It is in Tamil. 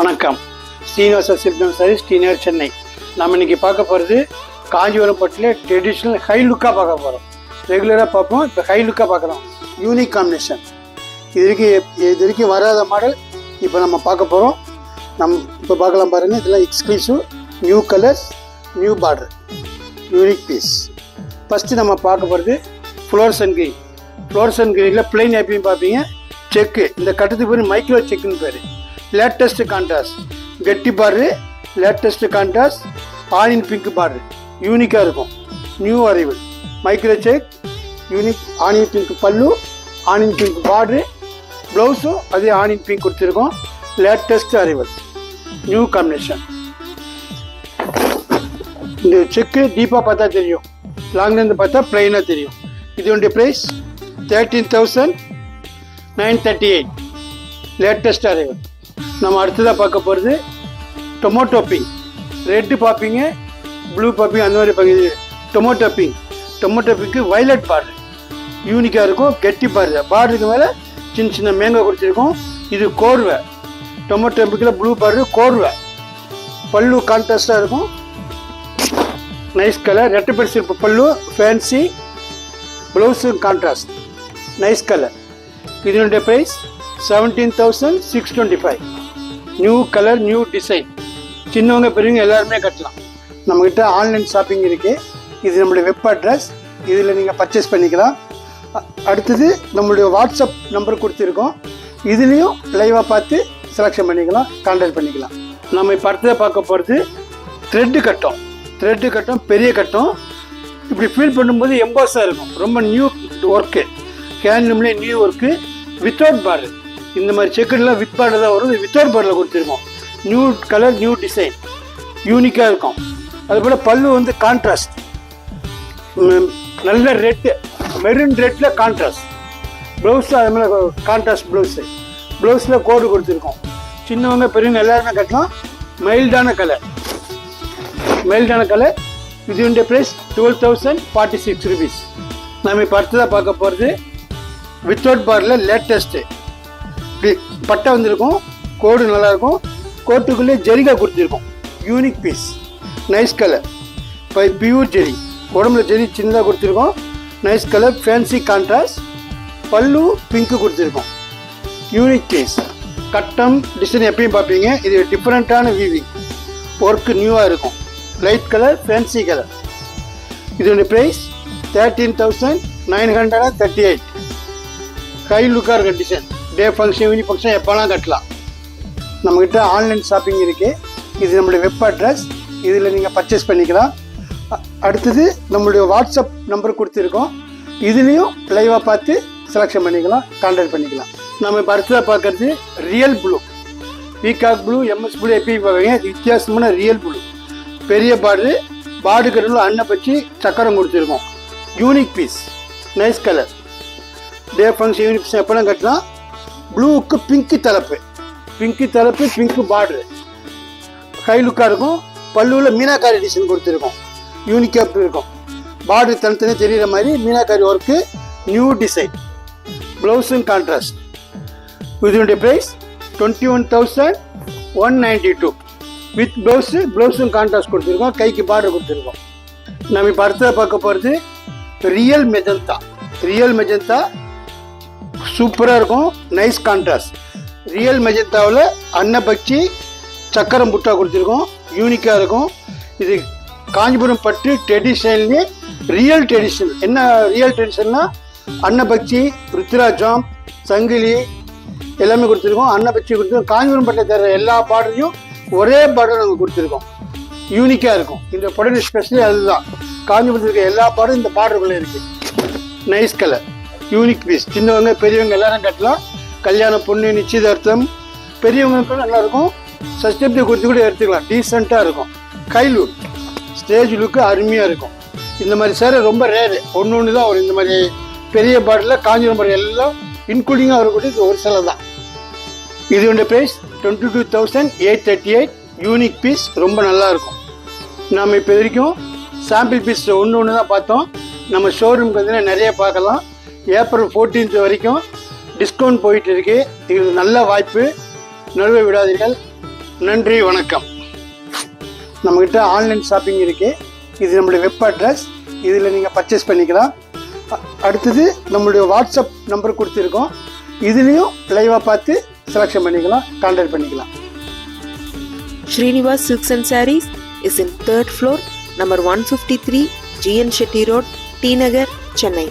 வணக்கம். ஸ்ரீனிவாச சில்க் சாரீஸ் டினர் சென்னை. நம்ம இன்னைக்கு பார்க்க போகிறது காஞ்சிபுரம் பட்டில் ட்ரெடிஷ்னல் ஹை லுக்காக பார்க்க போகிறோம். ரெகுலராக பார்ப்போம், இப்போ ஹை லுக்காக பார்க்குறோம். யூனிக் காம்பினேஷன், இது வரைக்கும் வராத மாடல் இப்போ நம்ம பார்க்க போகிறோம். இப்போ பார்க்கலாம் பாருங்கள். இதெல்லாம் exclusive new colours, new border, unique piece. First நம்ம பார்க்க போகிறது ஃப்ளோரசன் கிரீன். ஃப்ளோரசன் கிரீனில் பிளைன் எப்பயும் பார்ப்பீங்க. செக்கு, இந்த கட்டத்துக்கு பேர் மைக்ரோ செக்குன்னு பேர். லேட்டஸ்ட் கான்ட்ராஸ்ட், கெட்டி border, latest contrast, onion pink border, யூனிக்காக இருக்கும். New arrival micro check, unique onion pink pallu, onion pink border, ப்ளவுஸும் அதே ஆனியன் பிங்க் கொடுத்துருக்கோம். Latest arrival, new combination. இந்த செக்கு டீப்பாக பார்த்தா தெரியும், லாங்லேருந்து பார்த்தா ப்ளைனாக தெரியும். இதோடைய ப்ரைஸ் 13,938. Latest arrival. நம்ம அடுத்ததாக பார்க்க போகிறது டொமேட்டோ பிங்க். ரெட்டு பார்ப்பீங்க, ப்ளூ பார்ப்பீங்க, அந்த மாதிரி பார்க்குறது tomato pink. Tomato pink violet border, யூனிக்காக இருக்கும். கெட்டி பார்டர், பார்டருக்கு மேலே சின்ன சின்ன மேங்கோ கொடுத்துருக்கோம். இது கோர்வை. டொமேட்டோ பிங்கில் ப்ளூ பார்டர் கோர்வை. பல்லு கான்ட்ராஸ்டாக இருக்கும், நைஸ் கலர். ரெட்டை பெருசு பல்லு, fancy blouse contrast, nice colour. இதனுடைய price 17,625. New colour, new design. சின்னவங்க பெரியவங்க எல்லாருமே கட்டலாம். நம்மக்கிட்ட ஆன்லைன் ஷாப்பிங் இருக்குது. இது நம்மளுடைய வெப் அட்ரஸ், இதில் நீங்கள் பர்ச்சேஸ் பண்ணிக்கலாம். அடுத்தது நம்மளுடைய வாட்ஸ்அப் நம்பர் கொடுத்துருக்கோம். இதுலேயும் லைவாக பார்த்து செலெக்ஷன் பண்ணிக்கலாம், கான்டாக்ட் பண்ணிக்கலாம். நம்ம இப்போ அடுத்ததை பார்க்க போகிறது த்ரெட்டு கட்டம். த்ரெட்டு கட்டம் பெரிய கட்டம். இப்படி ஃபீல் பண்ணும்போது எம்போஸாக இருக்கும். ரொம்ப நியூ ஒர்க்கு, ஹேண்ட்லூம்லேயே நியூ ஒர்க்கு, வித்தவுட் பார்டர். இந்த மாதிரி செக்குலாம் வித் பார்டர் தான் வரும். வித்தவுட் பார்டரில் கொடுத்துருக்கோம். நியூ கலர், நியூ டிசைன், யூனிக்காக இருக்கும். அதுபோல் பல்லு வந்து கான்ட்ராஸ்ட், நல்ல ரெட்டு, மெரூன் ரெட்டில் கான்ட்ராஸ்ட். ப்ளவுஸு அது மாதிரி கான்ட்ராஸ்ட் ப்ளவுஸு. ப்ளவுஸில் கோடு கொடுத்துருக்கோம். சின்னவங்க பெரியவங்க எல்லாருமே கட்டலாம். மைல்டான கலர், மைல்டான கலர். இதனுடைய ப்ரைஸ் 12,046 rupees. நம்ம இப்போ அடுத்ததாக பார்க்க போகிறது வித்தவுட் பார்டரில் லேட்டஸ்ட்டு. இப்படி பட்டை வந்திருக்கும், கோடு நல்லாயிருக்கும். கோட்டுக்குள்ளே ஜெரிகா கொடுத்துருக்கோம். Unique piece, nice colour. இப்போ பியூர் ஜெரி, உடம்புல ஜெரி சின்னதாக கொடுத்துருக்கோம். Nice colour, fancy contrast. Pallu pink கொடுத்துருக்கோம். Unique piece. கட்டம் டிசைன் எப்பயும் பார்ப்பீங்க. இது டிஃப்ரெண்ட்டான வீவிங் ஒர்க்கு, நியூவாக இருக்கும். Light colour, fancy colour. இதோடைய ப்ரைஸ் 13,938. ஹை லுக்காக இருக்க design. Day function, evening function எப்போலாம் கட்டலாம். நம்மக்கிட்ட ஆன்லைன் ஷாப்பிங் இருக்குது. இது நம்மளுடைய வெப் அட்ரஸ், இதில் நீங்கள் பர்ச்சேஸ் பண்ணிக்கலாம். அடுத்தது நம்மளுடைய வாட்ஸ்அப் நம்பர் கொடுத்துருக்கோம். இதுலேயும் லைவாக பார்த்து செலெக்ஷன் பண்ணிக்கலாம், கான்டாக்ட் பண்ணிக்கலாம். நம்ம இப்போ அடுத்ததாக பார்க்குறது real blue. Peacock blue, MS blue எப்பயும் பார்ப்பீங்க. வித்தியாசமான ரியல் ப்ளூ. பெரிய பார்டரு, பார்டு கட்டில் அன்னை பற்றி சக்கரம் கொடுத்துருக்கோம். Unique piece, nice colour. Day function, evening function எப்போலாம் கட்டலாம். ப்ளூவுக்கு பிங்க்கு தலைப்பு, பிங்க்கு தலைப்பு, பிங்க்கு பார்டரு, ஹை லுக்காக இருக்கும். பல்லுவில் மீனாக்காரி டிசைன் கொடுத்துருக்கோம். யூனிக்காக இருக்கும். பார்டரு தனித்தனி தெரிகிற மாதிரி மீனாக்காரி ஒர்க்கு, நியூ டிசைன். ப்ளவுஸும் கான்ட்ராஸ்ட். இதனுடைய ப்ரைஸ் 21,192. வித் ப்ளவுஸும் கான்ட்ராஸ்ட் கொடுத்துருக்கோம். கைக்கு பார்டர் கொடுத்துருக்கோம். நம்ம இப்போ அடுத்ததாக பார்க்க போகிறது ரியல் மெஜந்தா. ரியல் மெஜந்தா சூப்பராக இருக்கும், நைஸ் கான்ட்ராஸ்ட். ரியல் மெஜந்தாவில் அன்னபக்சி சக்கரம் புட்டா கொடுத்துருக்கோம். யூனிக்காக இருக்கும். இது காஞ்சிபுரம் பட்டு ட்ரெடிஷனல்லே ரியல் ட்ரெடிஷனல். என்ன ரியல் ட்ரெடிஷன்னா அன்னபக்சி, ருத்ராஜம், சங்கிலி எல்லாமே கொடுத்துருக்கோம். அன்னபக்சி கொடுத்துருக்கோம். காஞ்சிபுரம் பட்டை தர எல்லா பார்டரையும் ஒரே பார்டர் நாங்கள் கொடுத்துருக்கோம். யூனிக்காக இருக்கும். இந்த புடவை ஸ்பெஷலி அதுதான். காஞ்சிபுரத்தில் இருக்க எல்லா பார்டரும் இந்த பார்டருக்குள்ளே இருக்குது. Nice colour, unique piece. சின்னவங்க பெரியவங்க எல்லாரும் கட்டலாம். கல்யாண பொண்ணு, நிச்சயதார்த்தம், பெரியவங்களுக்கும் நல்லாயிருக்கும். சஸ்டபிலிட்டி கொடுத்து கூட எடுத்துக்கலாம். டீசெண்டாக இருக்கும். கை லுக், ஸ்டேஜ் லுக்கு அருமையாக இருக்கும். இந்த மாதிரி சேர ரொம்ப ரேரு, ஒன்று தான் வரும். இந்த மாதிரி பெரிய பார்டரில் காஞ்சிபுரம் பார்டர் எல்லாம் இன்க்ளூடிங்காக வரக்கூடிய ஒரு சிலை தான். இதோட ப்ரைஸ் 22,838. யூனிக் பீஸ், ரொம்ப நல்லாயிருக்கும். நாம் இப்போ வரைக்கும் சாம்பிள் பீஸ் ஒன்று தான் பார்த்தோம். நம்ம ஷோரூமுக்கு வந்து நிறைய பார்க்கலாம். ஏப்ரல் 14 வரைக்கும் டிஸ்கவுண்ட் போயிட்டு இருக்கு. இது நல்ல வாய்ப்பு, நழுவ விடாதீர்கள். நன்றி, வணக்கம். நம்மக்கிட்ட ஆன்லைன் ஷாப்பிங் இருக்குது. இது நம்மளுடைய வெப் அட்ரஸ். இதில் நீங்கள் பர்ச்சேஸ் பண்ணிக்கலாம். அடுத்தது நம்மளுடைய வாட்ஸ்அப் நம்பர் கொடுத்துருக்கோம். இதுலேயும் லைவாக பார்த்து செலெக்ஷன் பண்ணிக்கலாம், கான்டாக்ட் பண்ணிக்கலாம். Srinivas Silks and Sarees is in 3rd floor, number 153, GN Shetty Road, T Nagar, Chennai.